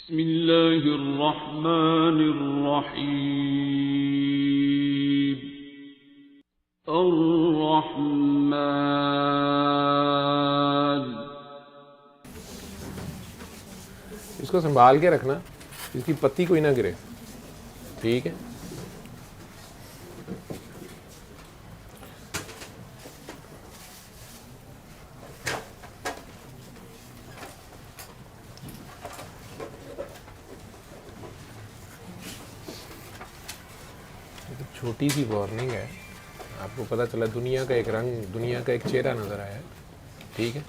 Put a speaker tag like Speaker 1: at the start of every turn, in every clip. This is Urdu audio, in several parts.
Speaker 1: بسم اللہ الرحمن الرحیم الرحمن.
Speaker 2: اس کو سنبھال کے رکھنا، اس کی پتی کوئی نہ گرے، ٹھیک ہے؟ چھوٹی سی وارننگ ہے، آپ کو پتہ چلا دنیا کا ایک رنگ، دنیا کا ایک چہرہ نظر آیا، ٹھیک ہے؟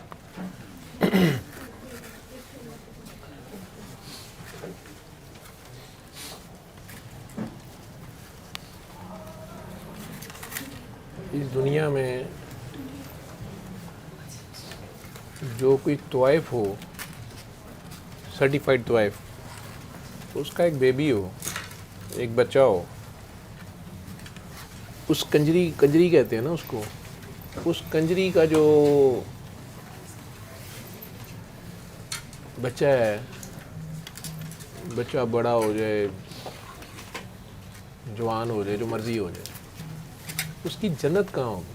Speaker 2: اس دنیا میں جو کوئی طوائف ہو، سرٹیفائڈ طوائف، اس کا ایک بیبی ہو، ایک بچہ ہو، اس کنجری کہتے ہیں نا اس کو، اس کنجری کا جو بچہ ہے، بچہ بڑا ہو جائے، جوان ہو جائے، جو مرضی ہو جائے، اس کی جنت کہاں ہوگی؟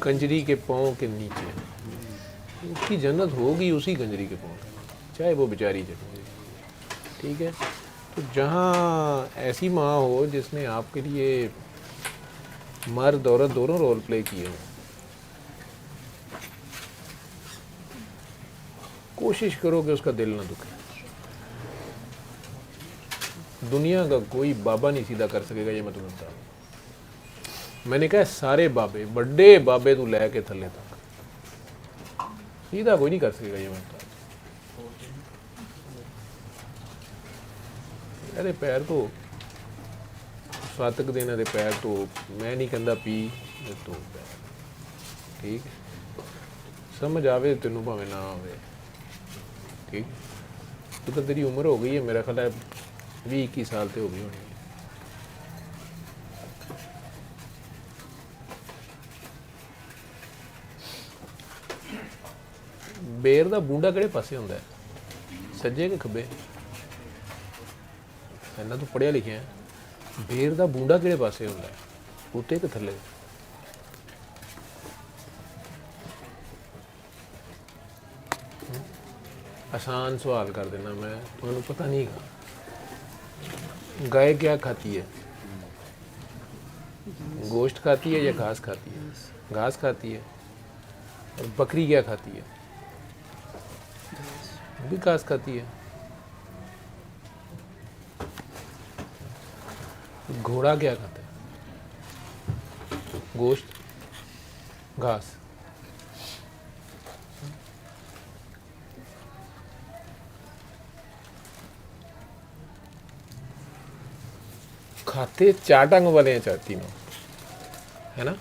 Speaker 2: کنجری کے پاؤں کے نیچے اس کی جنت ہوگی، اسی کنجری کے پاؤں، چاہے وہ بیچاری جائے، ٹھیک ہے؟ تو جہاں ایسی ماں ہو جس نے آپ کے لیے مرد عورت دونوں رول پلے کیے ہیں، کوشش کرو کہ اس کا دل نہ دکھے. دنیا کا کوئی بابا نہیں سیدھا کر سکے گا، یہ میں تمہیں بتا رہا ہوں. میں نے کہا سارے بابے، بڑے بابے تو لے کے تھلے تک سیدھا کوئی نہیں کر سکے گا، یہ میں بتا رہا ہوں. ارے پیر تو فاتق دینا دے، پیر تو میں نہیں کہندا پی تو پیر، ٹھیک ہے؟ سمجھ آوے تینوں بھاوے نہ آوے، ٹھیک؟ تو تیری عمر ہو گئی ہے، میرا خیال ہے 20-21 سال تے ہو گئی ہونی ہے. بیر دا بونڈا کہڑے پاسے ہوندا ہے؟ سجے کہ کھبے؟ اینا تو پڑھیا لکھیا ہے. بیر دا بونڈا کہڑے پاسے ہوندا ہے؟ اوتے کہ تھلے؟ آسان سوال کر دینا میں، تمہیں پتہ نہیں گا. گائے کیا کھاتی ہے؟ گوشت کھاتی ہے یا گھاس کھاتی ہے؟ گھاس کھاتی ہے. اور بکری کیا کھاتی ہے؟ وہ بھی گھاس کھاتی ہے. گھوڑا کیا کھاتا ہے؟ گوشت، گھاس. کھاتے چار ٹنگ والے ہیں تینوں، ہے نا؟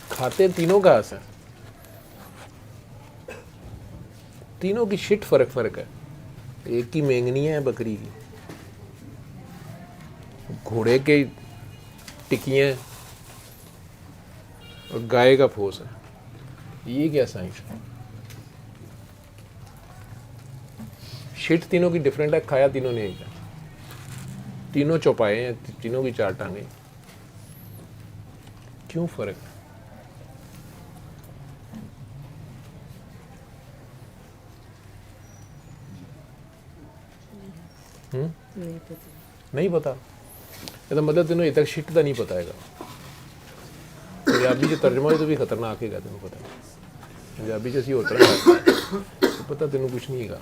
Speaker 2: کھاتے تینوں گھاس ہیں، تینوں کی شٹ فرق ہے. ایک کی مینگنی ہے بکری کی، گھوڑے کے ٹکیاں اور گائے کا پھوس ہے. یہ کیا سائنس ہے؟ شٹ تینوں کی ڈفرینٹ ہے، کھایا تینوں نے ایک ہے. تینوں چوپائے ہیں، تینوں کی چار ٹانگیں، کیوں فرق ہے؟ نہیں پتا. یہ مطلب تینوں اتنا شٹ کا نہیں پتا ہے گا. پنجابی جو ترجمہ ہے تو بھی خطرناک ہے گا، تینوں پتا نہیں. پنجابی جیسی ہوتا ہے تو پتہ تینوں کچھ نہیں گا.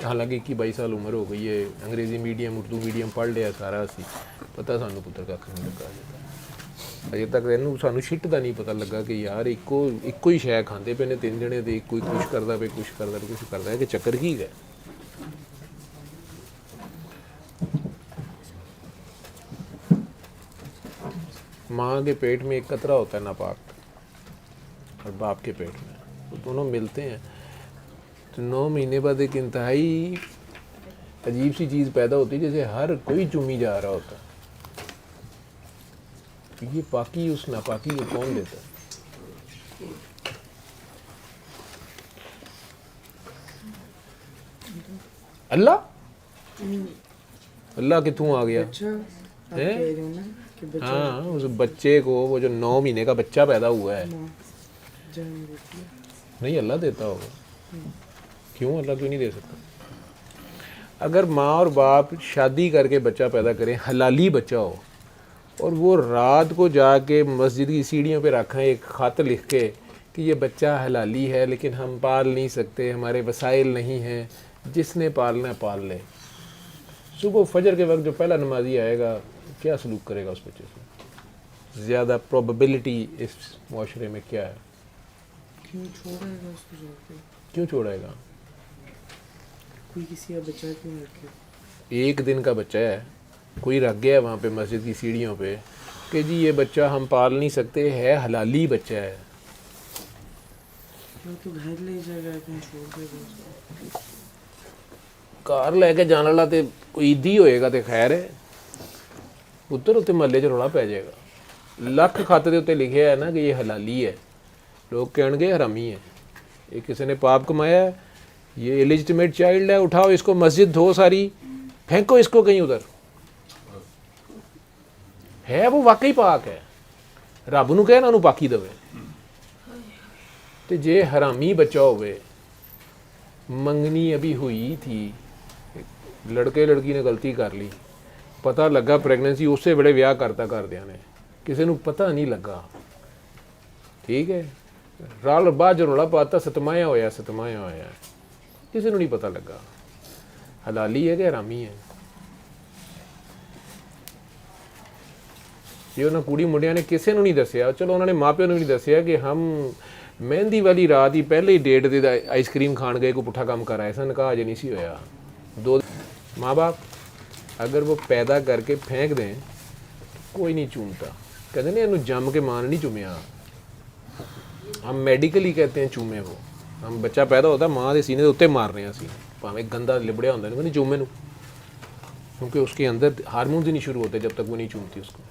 Speaker 2: حالانکہ 21-22 سال عمر ہو گئی ہے، انگریزی میڈیم اردو میڈیم پڑھ لیا سارا، سی پتہ سانوں پتر کا نہیں لگا. اجے تک سانوں شٹ کا نہیں پتہ لگا کہ یار ایکو ہی شے کھاندے پے نے تین جنے تے کوئی کچھ کردا پے کچھ کردا ہے کہ چکر کی ہے. ماں کے پیٹ میں ایک قطرہ ہوتا ہے ناپاک، اور باپ کے پیٹ میں، وہ دونوں ملتے ہیں تو 9 مہینے بعد ایک انتہائی عجیب سی چیز پیدا ہوتی ہے، جیسے ہر کوئی چومی جا رہا ہوتا ہے. یہ پاکی اس ناپاکی کو کون دیتا ہے؟ اللہ اللہ کتوں آ گیا
Speaker 3: اچھا آپ
Speaker 2: ہیں؟
Speaker 3: کہہ رہے ہو نا کہ بچہ
Speaker 2: ہاں اس بچے کو وہ جو 9 مہینے کا بچہ پیدا ہوا ہے
Speaker 3: ماں جنم دیتی ہے.
Speaker 2: نہیں اللہ دیتا ہوگا. کیوں اللہ کیوں نہیں دے سکتا؟ اگر ماں اور باپ شادی کر کے بچہ پیدا کریں حلالی بچہ ہو اور وہ رات کو جا کے مسجد کی سیڑھیوں پہ رکھیں ایک خط لکھ کے کہ یہ بچہ حلالی ہے لیکن ہم پال نہیں سکتے ہمارے وسائل نہیں ہیں جس نے پالنا ہے پال لے. صبح فجر کے وقت جو پہلا نمازی آئے گا کیا سلوک کرے گا اس بچے سے؟ زیادہ پروبیبلٹی اس معاشرے میں کیا ہے؟
Speaker 3: کیوں چھوڑے گا اس کو جا کے؟
Speaker 2: کیوں چھوڑے گا؟
Speaker 3: کوئی کسی کا بچہ کیوں رکھے؟
Speaker 2: ایک دن کا بچہ ہے کوئی رکھ گیا وہاں پہ مسجد کی سیڑھیوں پہ کہ جی یہ بچہ ہم پال نہیں سکتے ہے حلالی بچہ ہے.
Speaker 3: وہ تو گھر لے جائے گا کہیں چھوڑ دے گا اس کو.
Speaker 2: کار لے کے جان والا تے کوئی عیدی ہوئے گا تے خیر ہے پتر اتنے محلے 'چ رولا پی جائے گا. لکھ خط دے اتنے لکھے ہے نا کہ یہ حلالی ہے لوگ کہن گے حرامی ہے. یہ کسی نے پاپ کمایا ہے یہ ایلیجٹمیٹ چائلڈ ہے اٹھاؤ اس کو مسجد دھو ساری پھینکو اس کو کہیں ادھر. ہے وہ واقعی پاک ہے رب نو کہنا انہوں پاکی دے. تے جے حرامی بچہ ہوئے منگنی ابھی ہوئی تھی لڑکے لڑکی نے غلطی کر لی پتہ لگا پریگننسی اسے بڑے ویاہ کرتا کردیا نے کسی نو پتہ نہیں لگا ٹھیک ہے رال بعد جو رولا پاتا ستمایا ہویا کسی نو نہیں پتہ لگا حلالی ہے کہ حرامی ہے. یہ انہوں کڑی منڈیاں نے کسی نو نہیں دسیا چلو انہوں نے ماں پیو نے نہیں دسیا کہ ہم مہندی والی رات ہی پہلے ہی ڈیٹ دے آئس کریم کھان گئے کو پٹھا کام کر آئے سن کہا اجے نہیں سی ہویا. دو ماں باپ اگر وہ پیدا کر کے پھینک دیں کوئی نہیں چومتا کہتے ہیں انہوں جم کے مان نہیں چومیا. ہم میڈیکلی کہتے ہیں چومے وہ ہم بچہ پیدا ہوتا ماں دے سینے دے اتنے مار رہے ہیں اسی پاویں گندا لبڑیا ہوتا نہیں چومے نو کیونکہ اس کے اندر ہارمونز ہی نہیں شروع ہوتے جب تک وہ نہیں چومتی اس کو.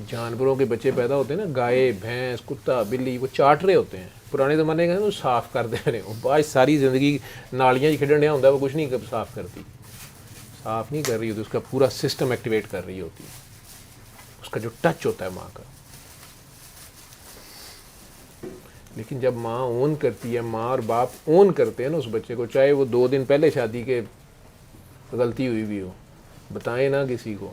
Speaker 2: جانوروں کے بچے پیدا ہوتے ہیں نا گائے بھینس کتا بلی وہ چاٹ رہے ہوتے ہیں پرانے زمانے کے وہ صاف کر دے رہے وہ بعد ساری زندگی نالیاں ہی کھیڈن ڈیا ہوتا ہے وہ کچھ نہیں صاف کرتی صاف نہیں کر رہی ہوتی اس کا پورا سسٹم ایکٹیویٹ کر رہی ہوتی ہے اس کا جو ٹچ ہوتا ہے ماں کا. لیکن جب ماں اون کرتی ہے ماں اور باپ اون کرتے ہیں نا اس بچے کو چاہے وہ 2 دن پہلے شادی کے غلطی ہوئی بھی ہو بتائیں نہ کسی کو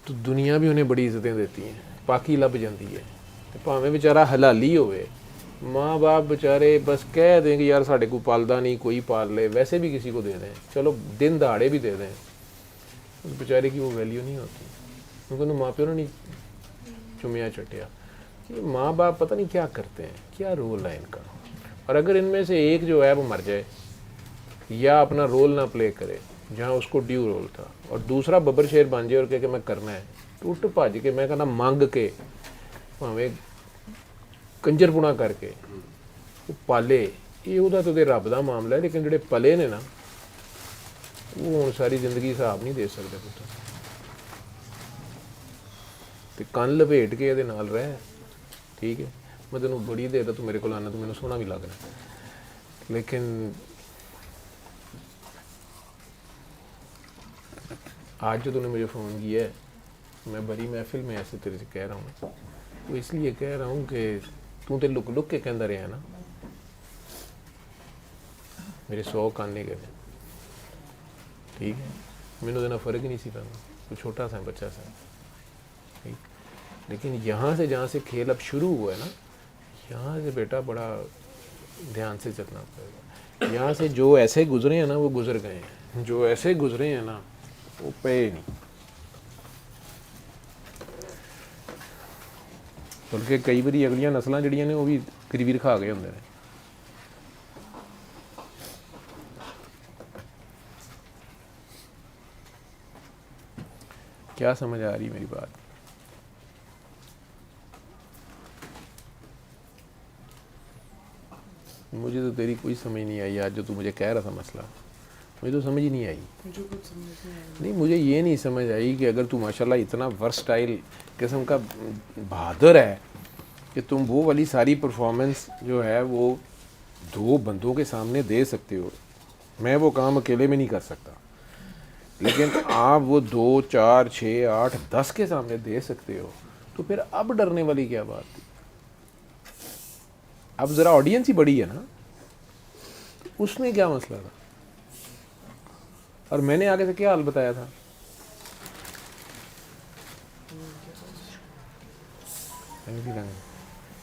Speaker 2: تو دنیا بھی انہیں بڑی عزتیں دیتی ہیں پاکی لب جاتی ہے. پاویں بیچارہ حلالی ہوئے ماں باپ بیچارے بس کہہ دیں کہ یار ساڈے کو پالدا نہیں کوئی پال لے ویسے بھی کسی کو دے دیں چلو دن دہاڑے بھی دے دیں اس بیچارے کی وہ ویلیو نہیں ہوتی کیونکہ انہوں ماں پیو نے نہیں چومیا چٹیا. یہ ماں باپ پتہ نہیں کیا کرتے ہیں کیا رول ہے ان کا. اور اگر ان میں سے ایک جو ہے وہ مر جائے یا اپنا رول نہ پلے کرے جہاں اس کو ڈیو رول تھا اور دوسرا ببر شیر بن جائے اور کہ میں کرنا ہے ٹوٹ بھج کے میں کہنا منگ کے بھاویں کنجر پونا کر کے وہ پالے یہ وہ تو رب کا معاملہ ہے لیکن جڑے پلے نے نا وہ ہوں ساری زندگی حساب نہیں دے سکتے پتر تو کن لپیٹ کے یہ نال رہ ٹھیک ہے میں تینوں بڑی دیر تو میرے کو آنا تو میرے سونا بھی لگ رہا لیکن آج جو تو نے مجھے فون کیا ہے میں بڑی محفل میں ایسے تیرے سے کہہ رہا ہوں وہ اس لیے کہہ رہا ہوں کہ تو لک لک کے کہندہ رہا نا میرے 100 کاننے کے ٹھیک ہے مینوں دینا فرق ہی نہیں سی پہنا کوئی چھوٹا سا بچہ سا ٹھیک لیکن یہاں سے جہاں سے کھیل اب شروع ہوا ہے نا یہاں سے بیٹا بڑا دھیان سے چلنا پڑے گا. یہاں سے جو ایسے گزرے ہیں نا وہ گزر گئے ہیں جو ایسے گزرے ہیں نا وہ پے نہیں بلکہ کئی باری اگلیاں نسلیں جڑیاں نے وہ بھی کریویر کھا گئے ہوندے نے. کیا سمجھ آ رہی میری بات؟ مجھے تو تیری کوئی سمجھ نہیں آئی آج جو تو مجھے کہہ رہا تھا مسئلہ مجھے تو سمجھ ہی نہیں آئی.
Speaker 3: مجھے کچھ سمجھ
Speaker 2: نہیں مجھے یہ نہیں سمجھ آئی کہ اگر تو ماشاءاللہ اتنا ورسٹائل قسم کا بہادر ہے کہ تم وہ والی ساری پرفارمنس جو ہے وہ 2 بندوں کے سامنے دے سکتے ہو میں وہ کام اکیلے میں نہیں کر سکتا، لیکن آپ وہ 2 4 6 8 10 کے سامنے دے سکتے ہو، تو پھر اب ڈرنے والی کیا بات تھی؟ اب ذرا آڈینس ہی بڑی ہے نا، اس میں کیا مسئلہ تھا؟ اور میں نے آگے سے کیا حال بتایا تھا؟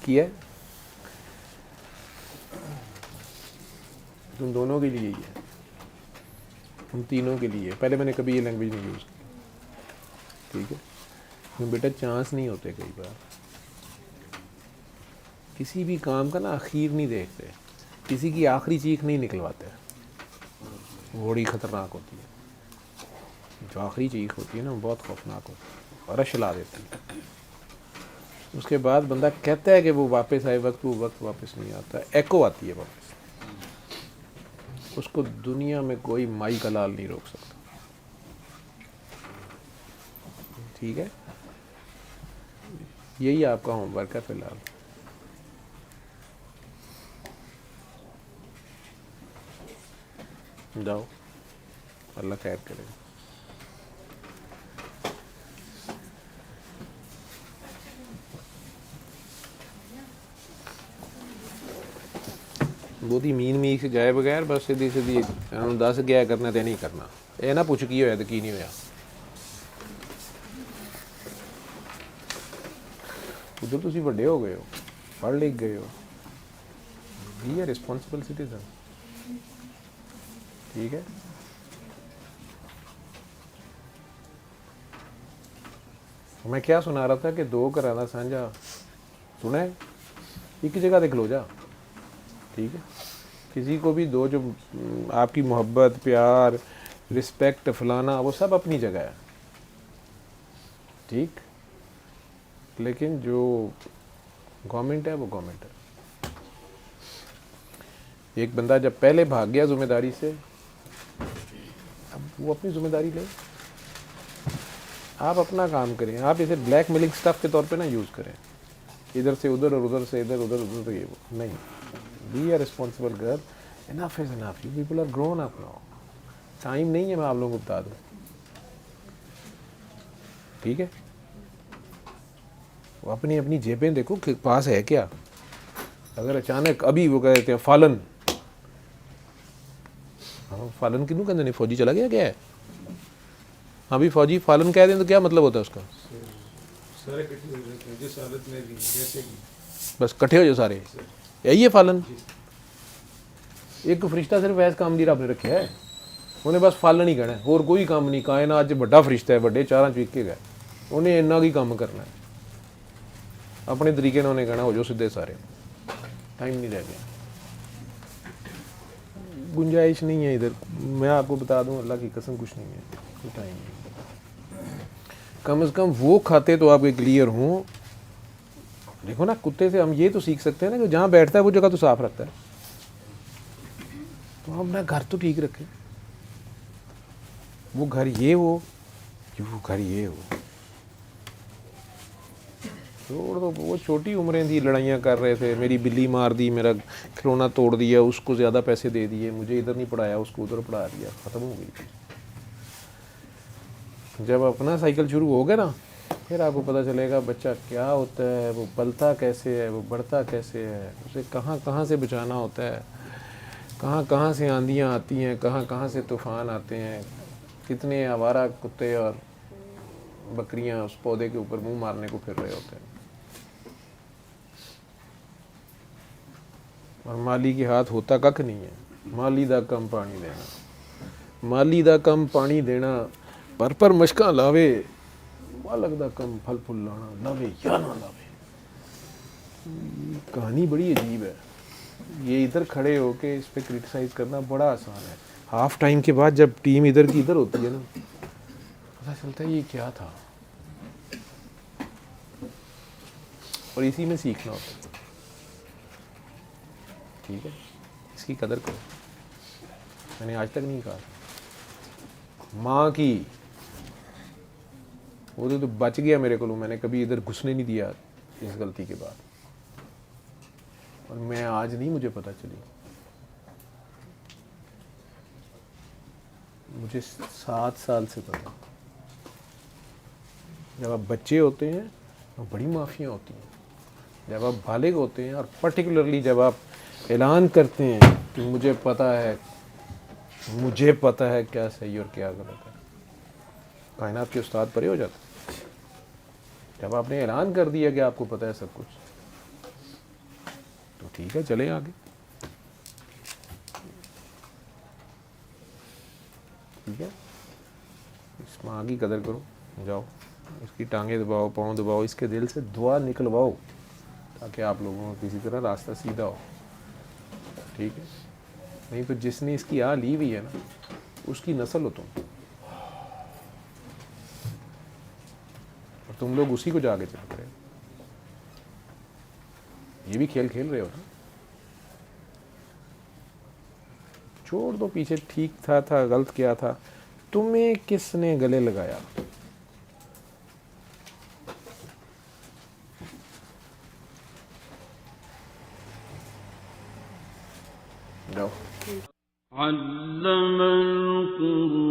Speaker 2: کیا ہے تم دونوں کے لیے ہی ہے، تم تینوں کے لیے. پہلے میں نے کبھی یہ لینگویج نہیں یوز کی، ٹھیک ہے؟ کیوں بیٹا چانس نہیں ہوتے کئی بار، کسی بھی کام کا نا اخیر نہیں دیکھتے، کسی کی آخری چیخ نہیں نکلواتے، وہ بڑی خطرناک ہوتی ہے. جو آخری چیخ ہوتی ہے نا وہ بہت خوفناک ہوتی ہے، اور رش لا دیتی ہے. اس کے بعد بندہ کہتا ہے کہ وہ واپس آئے وقت، وہ وقت واپس نہیں آتا، ایکو آتی ہے واپس. اس کو دنیا میں کوئی مائی کا لال نہیں روک سکتا، ٹھیک ہے؟ یہی آپ کا ہوم ورک ہے فی الحال. جاؤ، اللہ خیر کرے. بہت ہی مین میک سے جائے بغیر بس سیدھی سیدھی 10 گیا کرنا تے نہیں کرنا. یہ نہ پوچھ کی ہویا تو کی نہیں ہویا. ادھر تسی بڑے ہو گئے ہو، پڑھ لکھ گئے ہو، بی اے رسپانسبل سٹیزن، ٹھیک ہے؟ میں کیا سنا رہا تھا کہ 2 گھراں سانجا سنا ہے، ایک جگہ تے کھلو جا، ٹھیک ہے؟ کسی کو بھی 2 جو آپ کی محبت، پیار، رسپیکٹ فلانا وہ سب اپنی جگہ ہے، ٹھیک؟ لیکن جو گورنمنٹ ہے وہ گورنمنٹ ہے. ایک بندہ جب پہلے بھاگ گیا ذمہ داری سے، اب وہ اپنی ذمہ داری لے. آپ اپنا کام کریں، آپ اسے بلیک میلنگ سٹف کے طور پہ نہ یوز کریں، ادھر سے ادھر اور ادھر سے ادھر، ادھر ادھر سے یہ وہ نہیں. Be a responsible girl, enough is enough, you people are grown up now. Time نہیں ہے میں آپ لوگوں کو بتا دوں، ٹھیک ہے؟ وہ اپنی اپنی جیبیں دیکھو کہ پاس ہے کیا. اگر اچانک ابھی وہ کہتے ہیں فالن، فالن کنوں کہتے نہیں، فوجی چلا گیا کیا ہے؟ ابھی فوجی فالن کہہ دیں تو کیا مطلب ہوتا ہے اس کا؟
Speaker 4: سارے کٹھے ہو جاتے ہیں جس حالت میں بھی، جیسے بھی
Speaker 2: بس کٹھے ہو جو سارے، یہی ہے فالن. ایک فرشتہ صرف ایس کام نہیں رب نے رکھا ہے، انہیں بس فالن ہی کہنا ہے، اور کوئی کام نہیں. کائنات چ بڑا فرشتہ ہے، بڑے 4 چوکے گئے، انہیں اتنا ہی کام کرنا ہے، اپنے طریقے نے انہیں کہنا ہو جو سیدھے سارے. ٹائم نہیں رہ گیا، گنجائش نہیں ہے ادھر. میں آپ کو بتا دوں اللہ کی قسم کچھ نہیں ہے، کوئی ٹائم نہیں. کم از کم وہ کھاتے تو آپ کے کلیئر ہوں. دیکھو نا کتے سے ہم یہ تو سیکھ سکتے ہیں نا کہ جہاں بیٹھتا ہے وہ جگہ تو صاف رکھتا ہے. تو ہم اپنا گھر تو ٹھیک رکھیں، وہ گھر یہ ہو کہ وہ گھر یہ ہو. چھوڑ دو، وہ چھوٹی عمریں تھی، لڑائیاں کر رہے تھے، میری بلی مار دی، میرا کھلونا توڑ دیا، اس کو زیادہ پیسے دے دیے، مجھے ادھر نہیں پڑھایا، اس کو ادھر پڑھا دیا، ختم ہو گئی. جب اپنا سائیکل شروع ہو گیا نا پھر آپ کو پتہ چلے گا بچہ کیا ہوتا ہے، وہ پلتا کیسے ہے، وہ بڑھتا کیسے ہے، اسے کہاں کہاں سے بچانا ہوتا ہے، کہاں کہاں سے آندیاں آتی ہیں، کہاں کہاں سے طوفان آتے ہیں، کتنے آوارہ کتے اور بکریاں اس پودے کے اوپر منہ مارنے کو پھر رہے ہوتے ہیں. اور مالی کے ہاتھ ہوتا ککھ نہیں ہے. مالی دا کم پانی دینا، مالی دا کم پانی دینا، پر مشکاں لاوے، مالک دا کم پھل پھل لانا، لاوے یا نہ لاوے. کہانی بڑی عجیب ہے. یہ ادھر کھڑے ہو کے اس پہ کرٹیسائز کرنا بڑا آسان ہے. ہاف ٹائم کے بعد جب ٹیم ادھر کی ادھر ہوتی ہے نا پتہ چلتا ہے یہ کیا تھا، اور اسی میں سیکھنا ہوتا ہے. ٹھیک ہے، اس کی قدر کرو. میں نے آج تک نہیں کہا ماں کی، وہ تو بچ گیا میرے کو، میں نے کبھی ادھر گھسنے نہیں دیا اس غلطی کے بعد. اور میں آج نہیں مجھے پتہ چلی. مجھے 7 سال سے پتا. جب آپ بچے ہوتے ہیں تو بڑی معافیاں ہوتی ہیں. جب آپ بالغ ہوتے ہیں اور پرٹیکولرلی جب آپ اعلان کرتے ہیں کہ مجھے پتہ ہے کیا صحیح اور کیا غلط ہے, کائنات کے استاد پرے ہو جاتے ہیں. جب آپ نے اعلان کر دیا کہ آپ کو پتہ ہے سب کچھ, تو ٹھیک ہے, چلیں آگے. ٹھیک ہے, اس ماں کی قدر کرو, جاؤ اس کی ٹانگیں دباؤ, پاؤں دباؤ, اس کے دل سے دعا نکلواؤ تاکہ آپ لوگوں کو کسی طرح راستہ سیدھا ہو. ٹھیک ہے, نہیں تو جس نے اس کی آ لی ہوئی ہے نا, اس کی نسل ہو تم, اور تم لوگ اسی کو جا کے چل رہے ہو. یہ بھی کھیل کھیل رہے ہو نا. چھوڑ دو پیچھے, ٹھیک تھا غلط کیا تھا, تمہیں کس نے گلے لگایا؟ جاؤ.
Speaker 1: علم القرآن